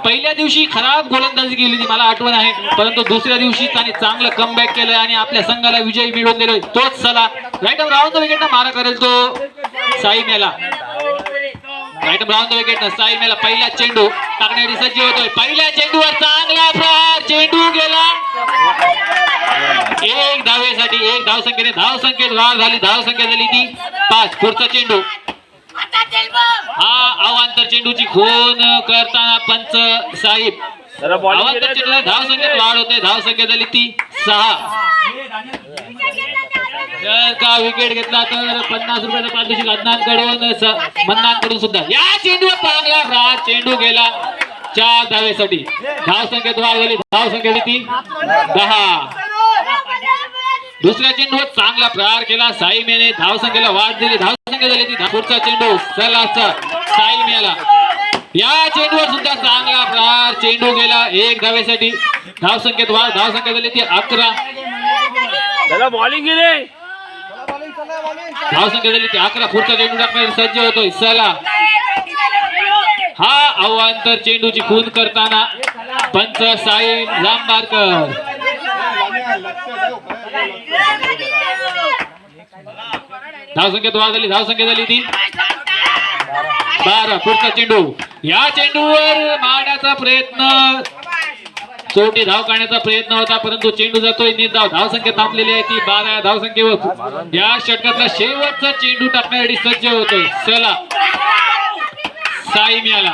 पहिल्या दिवशी खराब गोलंदाजी केली होती मला आठवण आहे, परंतु दुसऱ्या दिवशी त्याने चांगलं कमबॅक केलं आणि आपल्या संघाला विजय मिळवून दिला. तोच चला राईट राऊंड विकेटनं मारा करेल तो साई मेला. राईट राऊंड विकेटनं साई मेला पहिला चेंडू टाकण्यासाठी सज्ज होतोय. पहिल्या चेंडूवर चांगला प्रहार, चेंडू गेला एक धावेसाठी. एक धावसंख्येने धावसंख्येत वाढ झाली. धावसंख्या झाली ती 5. पुढचा चेंडू हा अवांतर चेंडूची खून करताना पंच साहेब. अवांतर चेंडू धावसंख्येत वाढ होते. धावसंख्या झाली ती 6. जर का विकेट घेतला तर 50 रुपयाचा पारितोषिक मन्नांकडून सुद्धा. या चेंडूवर चांगला प्रहार, चेंडू गेला 4 धावेसाठी. धावसंख्येत वाढ झाली. धावसंख्या ती 10. दुसऱ्या चेंडूवर चांगला प्रहार केला साई मेने. धावसंख्येला वाढ दिली. धावसंख्या झाली ती. पुढचा चेंडू सलाचा साई मेला. या चेंडूवर सुद्धा चांगला प्रहार, चेंडू गेला 1 धावेसाठी. धावसंख्येत वाढ. धावसंख्या झाली ती 11. बॉलिंग गेले. धावसंख्या झाली ती 11. पुढचा चेंडू टाकण्यासाठी सज्ज होतोय सला. हा अवांतर चेंडूची खून करताना पंच साई जांबारकर. धावसंख्येत वाढ झाली. धावसंख्या झाली ती 12. पुढचा चेंडू. या चेंडूवर मारण्याचा प्रयत्न, चोटी धाव काढण्याचा प्रयत्न होता, परंतु चेंडू जातोय निर्धाव. धावसंख्या थांबलेली आहे ती 12 या धावसंख्येवर. या षटकातला शेवटचा चेंडू टाकण्यासाठी सज्ज होतोय चला साई मिळाला.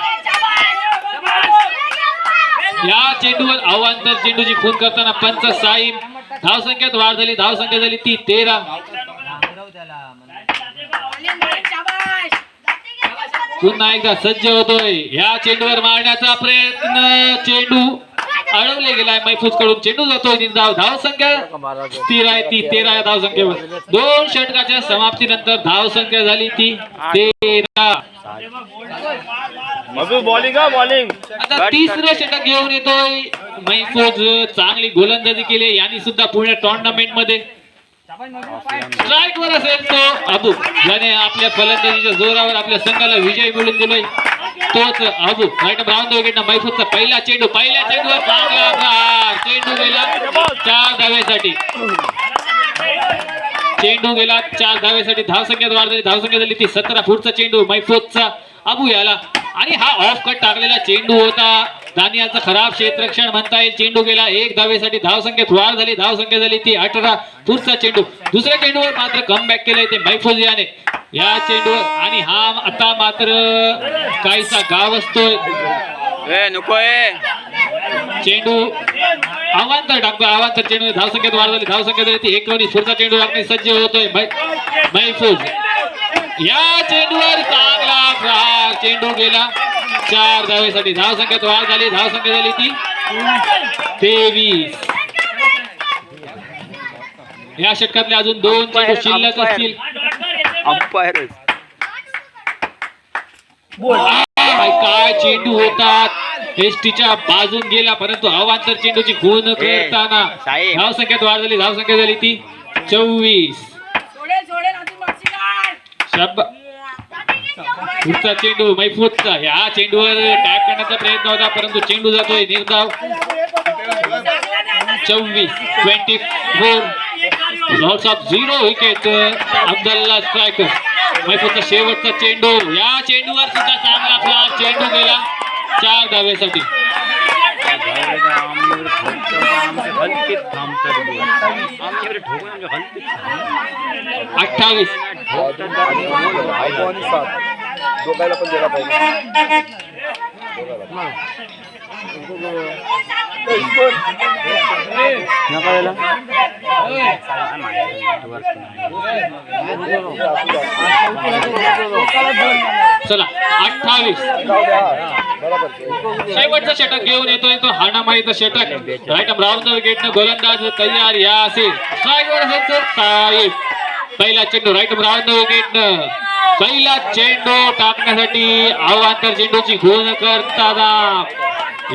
या चेंडूवर अवांतर चेंडूची खून करताना पंच साई. धावसंख्येत वाढ झाली. धावसंख्या झाली ती 13. पुन्हा एकदा सज्ज होतोय. या चेंडूवर मारण्याचा प्रयत्न, चेंडू अडवले गेलाय मैफूज कडून. चेंडू जातोय निर्धाव. धावसंख्या स्थिर आहे ती 13 या धावसंख्येवर. 2 षटकाच्या समाप्तीनंतर धावसंख्या झाली ती 13. बॉलिंग आता तिसरं षटक घेऊन येतोय मैफूज. चांगली गोलंदाजी केली यांनी सुद्धा पुणे टुर्नामेंट मध्ये. स्ट्राईक वर असेल तो अबू, ज्याने आपल्या फलंदाजीच्या जोरावर आपल्या संघाला विजय मिळवून दिलाय तोच अबू. राईट राऊंड विकेट मैफूजचा पहिला चेंडू. पहिल्या चेंडूवर चांगला प्रहार, चेंडू गेला 4 धावेसाठी. चेंडू गेला 4 धावेसाठी. धावसंख्येत वाढ झाली. धावसंख्या झाली ती 17. पुढचा चेंडू मैफूजचा अबू याला. आणि हा ऑफ कट टाकलेला चेंडू होता. दानियाचं खराब क्षेत्ररक्षण म्हणता येईल. चेंडू गेला 1 धावेसाठी. धावसंख्येत वाढ झाली. धावसंख्या झाली ती 18. पुढचा चेंडू. दुसऱ्या चेंडूवर मात्र कमबॅक केलंय ते मैफूज याने. या चेंडूवर आणि हा आता मात्र काहीसा गाव असतोय. चेंडू अवांतर टाकतो. अवांतर चेंडू. धावसंख्येत वाढ झाली. धावसंख्या झाली ती 19. पुढचा चेंडू टाकणे सज्ज होतोय मैफूज. या चेंडूवर चांगला प्रहार, चेंडू गेला 4 धावेसाठी. धावसंख्येत वाढ झाली. धावसंख्या झाली ती 23. या षटकातले अजून 2 चेंडू शिल्लक असतील. काय चेंडू होतात. एसटीच्या बाजून गेला, परंतु अवांतर चेंडूची खून करताना धावसंख्येत वाढ झाली. धावसंख्या झाली ती 24. पुढचा चेंडू मैफूजचा. या चेंडूवर टॅप करण्याचा प्रयत्न होता, परंतु चेंडू जातोय निर्धाव. 24 loss of 0 wicket. Abdullah striker. मैफूजचा शेवटचा चेंडू. या चेंडूवर सुद्धा चांगला प्रहार, चेंडू गेला 4 धावेसाठी. 28. दोघायला पण दिला पाहिजे. चला 28. शेवटचा षटक घेऊन येतोय तो हाणामारीचा षटक. राईट राऊंड विकेटनं गोलंदाज तयार. या असेल साहेब. पहिला चेंडू. राईट राऊंड विकेटनं पहिला चेंडू टाकण्यासाठी अवांतर चेंडूची खून करताना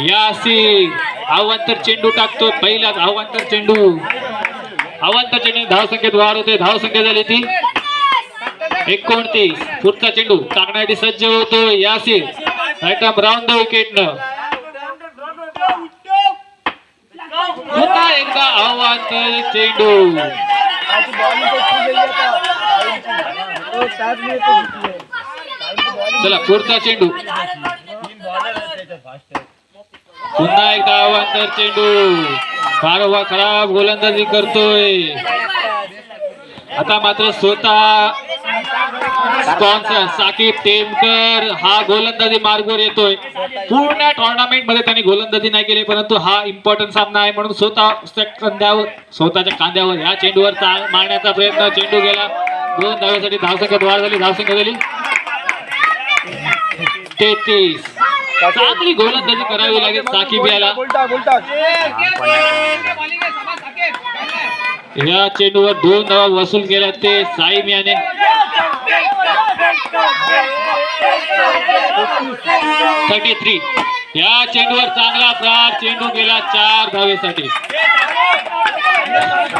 यासिर अवांतर चेंडू टाकतो. पहिलाच अवांतर चेंडू. अवांतर चेंडू धावसंख्येत वाढ होते. धावसंख्या झाली ती 29. पुढचा चेंडू टाकण्यासाठी सज्ज होतो यासिर. राईट राऊंड विकेटनं पुन्हा एकदा अवांतर चेंडू. चला पुढचा चेंडू. पुन्हा एकदा अवांतर चेंडू. फार खराब गोलंदाजी करतोय. आता मात्र स्वतः स्पॉन्सर साकीब टेमकर हा गोलंदाजी मार्गावर येतोय. पूर्ण टुर्नामेंट मध्ये त्यांनी गोलंदाजी नाही केली, परंतु हा इम्पॉर्टंट सामना आहे म्हणून स्वतःच्या कांद्यावर या चेंडूवर मारण्याचा प्रयत्न. चेंडू गेला 2 धावेसाठी. धावसंख्येत वाढ झाली. धावसंख्या झाली 33. चांगली गोलंदाजी करावी लागेल साकीब याला. या चेंडूवर 2 धावा वसूल केल्या ते साईम याने. 33. या चेंडूवर चांगला प्रहार. चेंडू गेला 4 धावेसाठी.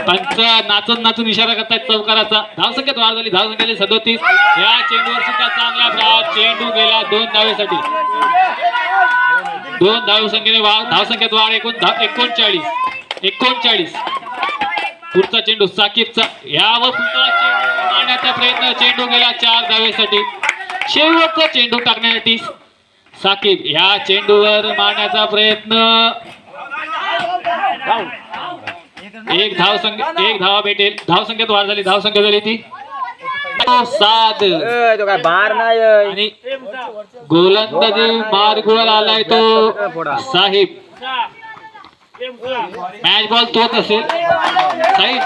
पंच नाचून नाचून इशारा करतायत चौकाराचा. धावसंख्येत वाढ झाली. धावसंख्या झाली 37. या चेंडूवर सुद्धा चांगला प्रहार. चेंडू गेला 2 धावेसाठी. 2 धावसंख्येने वाढ. धावसंख्येत वाढ. 39. पुढचा चेंडू साकीबचा. यावर पुन्हा चेंडू मारण्याचा प्रयत्न. चेंडू गेला 4 धावेसाठी. शेवटचा चेंडू टाकण्यासाठी साकीब. या चेंडूवर मारण्याचा प्रयत्न. 1 धावा भेटेल. धावसंख्येत वाढ झाली. धावसंख्या झाली ती 7. आणि गोलंदाजी मार्गावर आलाय तो साहिब. मॅच बॉल तोच असेल. साहिब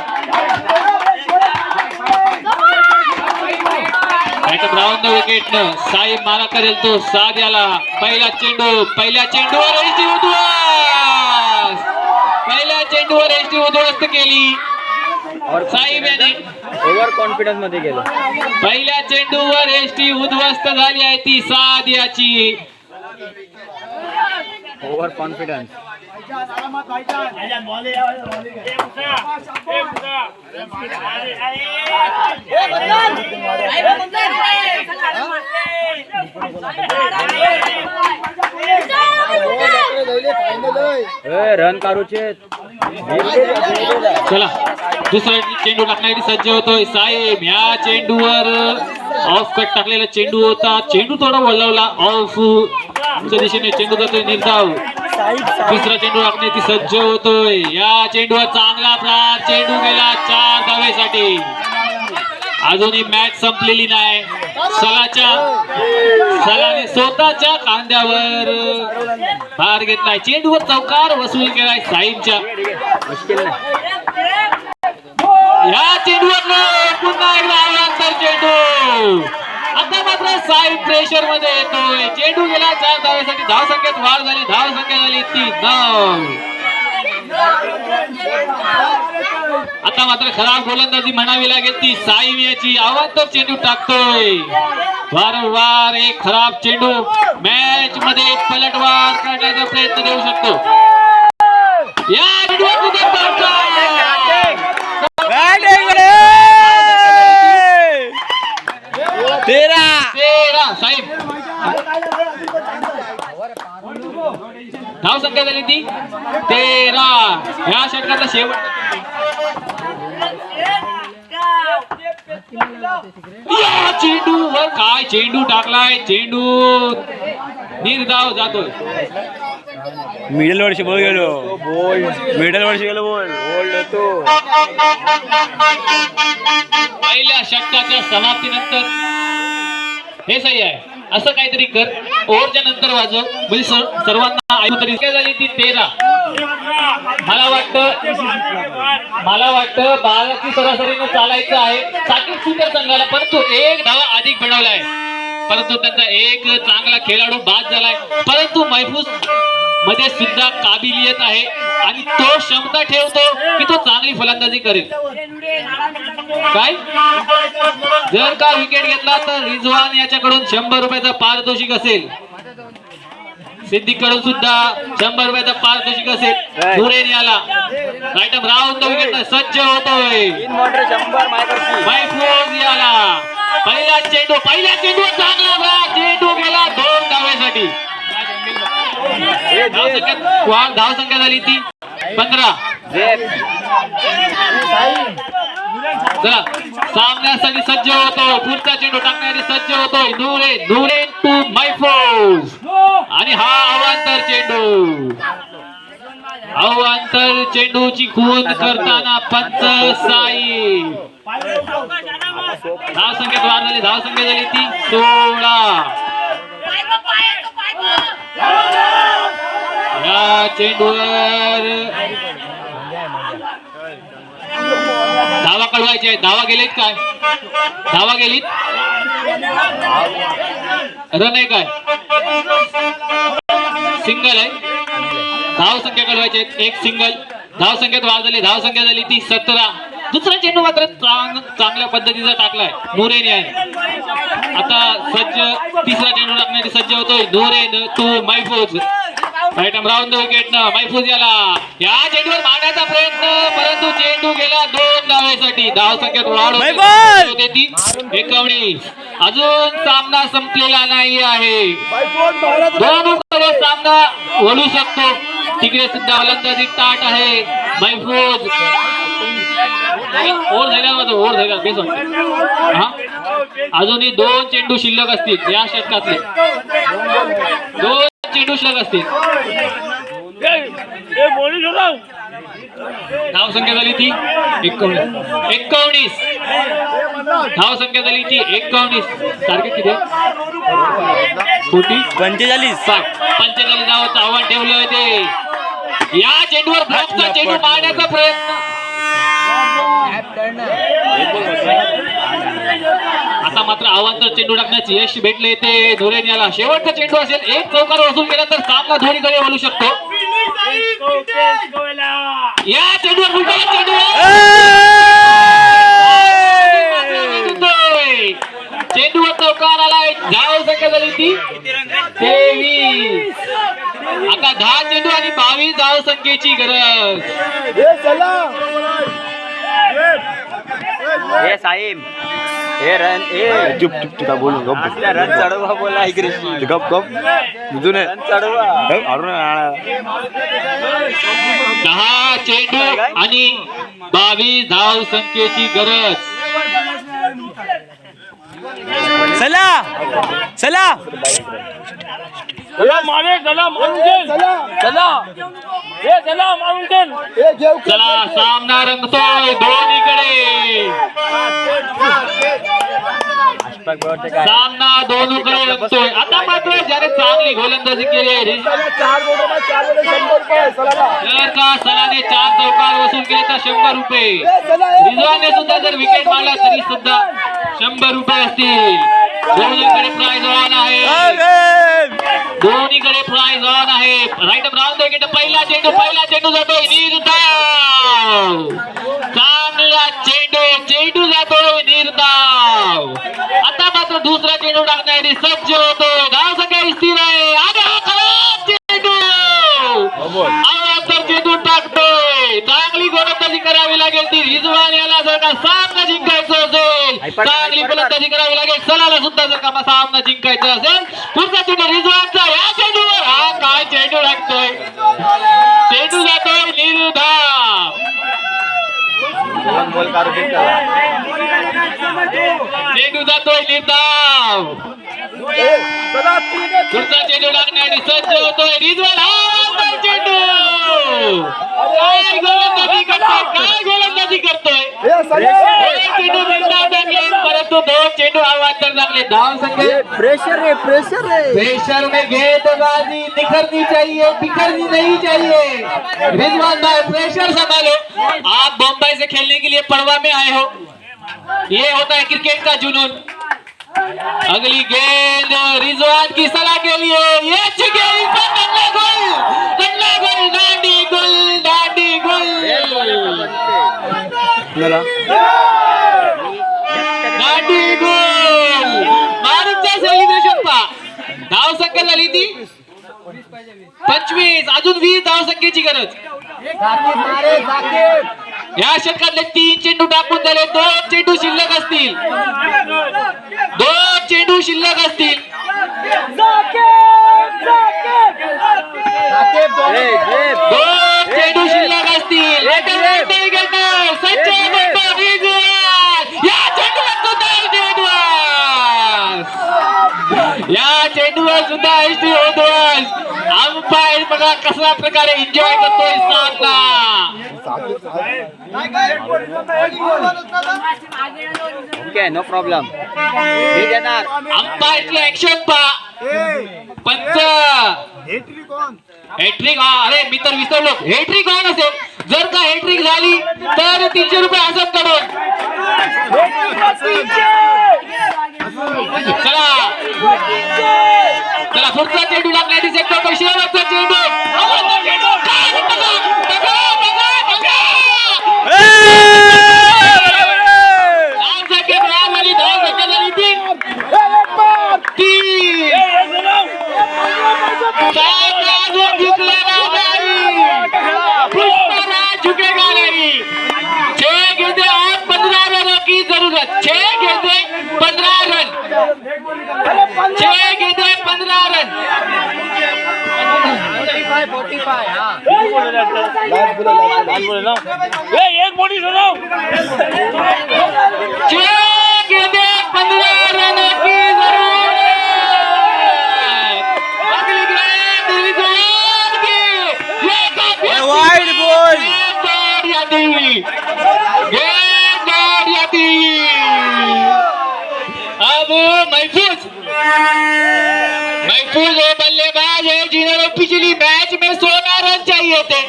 राऊंड विकेटनं साहिब मारा करेल तो. साध याला पहिला चेंडू. पहिल्या चेंडूवर उद्ध्वस्त केली साहिब याने. ओव्हर कॉन्फिडन्स मध्ये गेलो. पहिल्या चेंडूवर एसटी उद्ध्वस्त झाली आहे ती साध याची. Over confidence. रन काढूचे. चला दुसरा चेंडू टाकण्यासाठी सज्ज होतोय साहेब. या चेंडूवर ऑफ कट टाकलेला चेंडू होता. चेंडू थोडा वळवला. ऑफ दिशेने चेंडू जातोय निर्धाव. दुसरा चेंडू टाकण्यासाठी सज्ज होतोय. या चेंडूवर चांगला प्रहार. चेंडू गेला 4 धावेसाठी. अजूनही मॅच संपलेली नाही. सलाने स्वतःच्या कांद्यावर भार घेतलाय. चेंडूवर चौकार वसूल केलाय साईमच्या. या चेंडूवर पुन्हा एकदा अवांतर चेंडू. आता मात्र साईम प्रेशर मध्ये येतोय. चेंडू गेला 4 धावेसाठी. धावसंख्येत वाढ झाली. धावसंख्या झाली 3. आता मात्र खराब गोलंदाजी म्हणावी लागेल ती साईम याची. अवांतर चेंडू टाकतोय. वारंवार एक खराब चेंडू मॅच मध्ये पलटवार करण्याचा प्रयत्न देऊ शकतो. या तेरा साईब. धाव संख्या झाली ती 13. या षटकातला शेवट. या चेंडूवर काय चेंडू टाकलाय. चेंडू निर्धाव जातोय. मिडल वर्षी बोल गेलो. मिडल वर्षी गेलो. बोल तो पहिल्या षटकाच्या समाप्तीनंतर हे सही आहे असं काहीतरी कर. ओव्हरच्या नंतर वाजव म्हणजे सर्वांना ऐकू तरी. झाली ती 13. मला वाटतं 12ची सरासरीनं चालायचं आहे साकीब सुपर संघाला, परंतु 1 धावा अधिक मिळवलाय. परंतु त्यांचा एक चांगला खेळाडू बाद झालाय. परंतु महफूज मध्ये सुद्धा काबिलियत आहे आणि तो क्षमता ठेवतो की तो चांगली फलंदाजी करेल. काय जर का विकेट घेतला तर रिजवान याच्याकडून 100 रुपयाचा पारितोषिक असेल. सिद्दीक कडून सुद्धा 100 रुपयाचा पारितोषिक असेल. धुरेन याला राईट राऊंड विकेट सज्ज होतोय. महफूज याला पहिला चेंडू चांगला. चेंडू गेला 2 धावेसाठी. धावसंख्या झाली ती 15. चला सामन्यासाठी सज्ज होतो. पुढचा चेंडू टाकण्यासाठी सज्ज होतोय नूरेन टू मैफूज आणि हा अवांतर चेंडूची खून करताना पंच साई. धाव संख्येत वाढ झाली. धाव संख्या झाली ती 16. या चेंडूवर धावा कळवायचे आहेत. धावा गेलीत काय? धावा गेलीत. रन आहे काय? सिंगल आहे. धाव संख्या कळवायची आहेत. एक सिंगल. धाव संख्येत वाढ झाली. धाव संख्या झाली ती 17. दुसरा चेंडू मात्र चांगल्या पद्धतीचा टाकलाय नूरेन याने. आता सज्ज तिसरा चेंडू टाकण्यासाठी सज्ज होतोय Nooren to Maifuz. Right round the wicket न मैफूज याला या चेंडूवर मारण्याचा प्रयत्न परंतु चेंडू गेला 2 धावेसाठी. धाव संख्येत वाढ होते ती 19. अजून सामना संपलेला नाही आहे. दोन्हीकडे सामना वळू शकतो. तिकडे सुद्धा फलंदाजी ताट आहे. मैफूज ओव्हर झाल्या बेस वाटतं. हा अजूनही 2 चेंडू शिल्लक असतील या षटकातले. 2 चेंडू शिल्लक असतील. धाव संख्या झाली ती 19. धाव संख्या झाली ती 19. टार्गेट किती? 45. 45 धावांचं आव्हान ठेवलं ते. या चेंडूवर ब्लॉकचा चेंडू मारण्याचा प्रयत्न. आता मात्र अवांतर चेंडू टाकण्याचे यश भेटले ते नूरेन याला. शेवटचा चेंडू असेल. एक चौकार वसूल केला तर सामना दोन्हीकडे वळू शकतो. या चेंडूवर उलटा चेंडू चेंडूवर चौकार आलाय. धाव संख्या झाली ती 23. आता 10 चेंडू आणि 22 धाव संख्येची गरज. हे साईम हे रन ए चुप चुप चुप बोलू गप. रन चढवा बोला इकडे गप गप बुजून रन चढवा. 10 चेंडू आणि 22 धाव संख्येची गरज. चला चला चला सामना रंगतोय दोन्हीकडे. सामना दोन्हीकडे रंगतोय. आता मात्र ज्याने चांगली गोलंदाजी केली आहे जर का सलाने 4 चौकार वसूल केले तर 100 रुपये. रिझवानने सुद्धा जर विकेट मारला तरी सुद्धा 100 रुपये असतील. दोन्हीकडे प्राइज ऑन आहे. दोन्हीकडे प्राइज ऑन आहे. Right round wicket. पहिला चेंडू जातोय निर्धाव. चांगला चेंडू जातोय निर्धाव. आता मात्र दुसरा चेंडू टाकण्यासाठी सज्ज होतोय. धाव संख्या स्थिर आहे. आणि हा खराब चेंडू अवांतर चेंडू टाकतोय. चांगली गोलंदाजी करावी लागेल ती रिजवान याला जर का सामना जिंकायचा असेल. चांगली गोलंदाजी करावी लागेल सलाला सुद्धा जर का सामना जिंकायचा असेल. पुढचा चेंडू रिजवानचा. या चेंडूवर हा काय चेंडू टाकतोय. चेंडू जातोय निर्धाव. चेंडू जातोय निर्धाव. पुढचा चेंडू टाकण्यासाठी सज्ज होतोय रिजवान. हा चेंडू काय गोलंदाजी करतोय. चेंडू निर्धाव टाकले परंतु 2 चेंडू अवांतर टाकले. धाव संख्या प्रेशर में गेंदबाजी निखरनी चाहिए, बिखरनी नहीं चाहिए. रिजवान भाई प्रेशर संभालो. आप बम्बई से खेलने के लिए पड़वा में आए हो. ये होता है क्रिकेट का जुनून. अगली गेंद रिजवान की सलाह के लिए. ये दांडी गोल. मारूचा सेलिब्रेशन पा. धाव संख्या झाली ती 25. अजून 20 धाव संख्येची गरज. या षटकातले 3 चेंडू टाकून झाले. 2 चेंडू शिल्लक असतील. 2 चेंडू शिल्लक असतील. 2 चेंडू शिल्लक अंपायर बघा कशा प्रकारे एन्जॉय करतोय सामना. Okay no problem. मी देणार. अंपायरची ऍक्शन पहा. पंच हॅट्रिक. अरे मी तर विसरलो, हॅट्रिक ऑन असेल. जर का हॅट्रिक झाली तर 300 रुपये हसत कडून. चला चला पुढचा चेंडू लागण्याची सेक्टर पैसे शेवटचा चेंडू. झुकेगा नहीं. 6 गेंदे और 15 रनों की जरूरत. 6 गेंदे 15 रन. 6 गेंदे 15 रन. 6 गेंदे 15 रनों की जरूरत. अगली गेंद रिजवान की. ये काफी वाइड बॉल. अब महफूज वो बल्लेबाज है जिन्होंने पिछली मैच में 16 रन चाहिए थे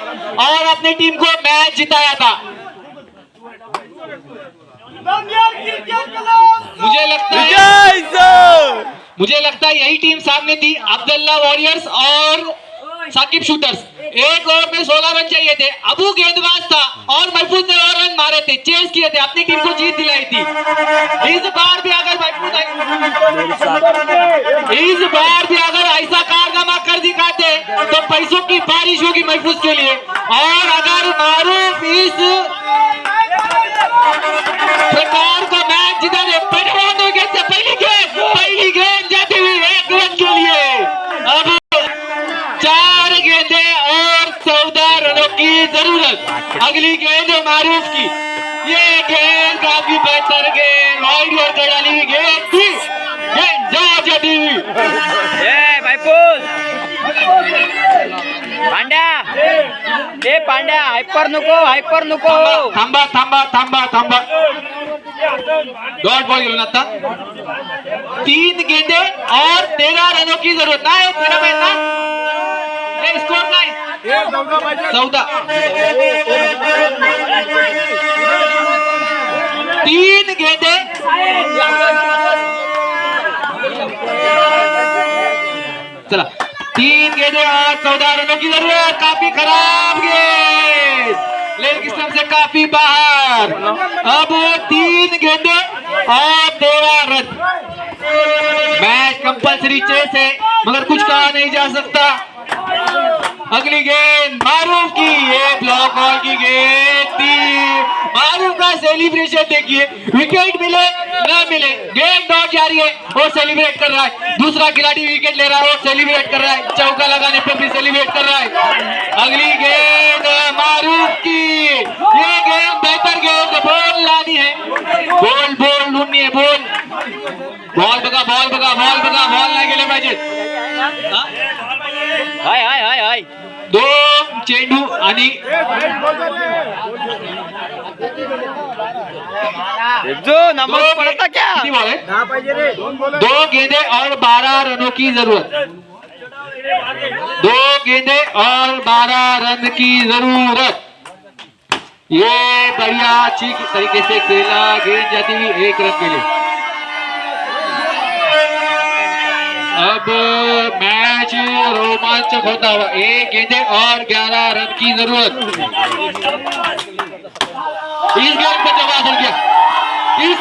और अपनी टीम को मैच जिताया था. मुझे लगता है यही टीम सामने थी. अब्दुल्ला वॉरियर्स और साकिब शूटर्स. एक ओवर में 16 रन चाहिए थे. अबू गेंदबाज था और महफूज ने और रन मारे थे, चेस किए थे, अपनी टीम को जीत दिलाई थी. इस बार भी अगर ऐसा कारनामा कर दिखाते तो पैसों की बारिश होगी महफूज के लिए. और अगर मारूफ इस प्रकार को मैच जिता दे, पहली गेंद जाती हुई 1 रन के लिए. अब 4 गेंदे और 14 रनों की जरूरत. अगली गेंद मारूफ की. ये गेंद काफी बेहतर गेंद, वाइड और डाली हुई गेंद थी. गेंद जाती हुई. पांड्या हायपर नको. थांबा. डॉट बॉल गेलो ना आता. 3 गेंदे और 13 रनों की जरूरत. नाही 13 पाहिजे ना. स्कोर नाही 14. 3 गेंदे चला 3 गेंदे और 14 रनों की जरूरत. काफी खराब गेंद, लेग स्टंप से काफी बाहर. अब 3 गेंदे और 13 रन. मैच कंपल्सरी चेस है मगर कुछ कहा नहीं जा सकता. अगली गेंद मारूफ की. ये ब्लॉक बॉल की गेंद थी. मारूफ का सेलिब्रेशन देखिए. विकेट मिले ना मिले, गेंद डॉट जारी है और सेलिब्रेट कर रहा है. दूसरा खिलाड़ी विकेट ले रहा है और सेलिब्रेट कर रहा है. चौका लगाने पर भी सेलिब्रेट कर रहा है. अगली गेंद मारूफ की. ये गेंद बेहतर गेंद, बॉल लानी है. बॉल ढूंढनी है. बॉल बघा बॉल नाही गेले पाहिजे. हाय 2 चेंडू आणि नंबर पड़ता क्या. किती बॉल है? 2 गेंदे और 12 रनों की जरूरत. 2 गेंदे और 12 रन की जरूरत. ये बढ़िया अच्छी तरीके से खेला. गेंद जाती हुई 1 रन के लिए. अब मैच रोमांचक होता हुआ. 1 गेंदे और 11 रन की जरूरत. इस गेंद पर जवाब हो गया. इस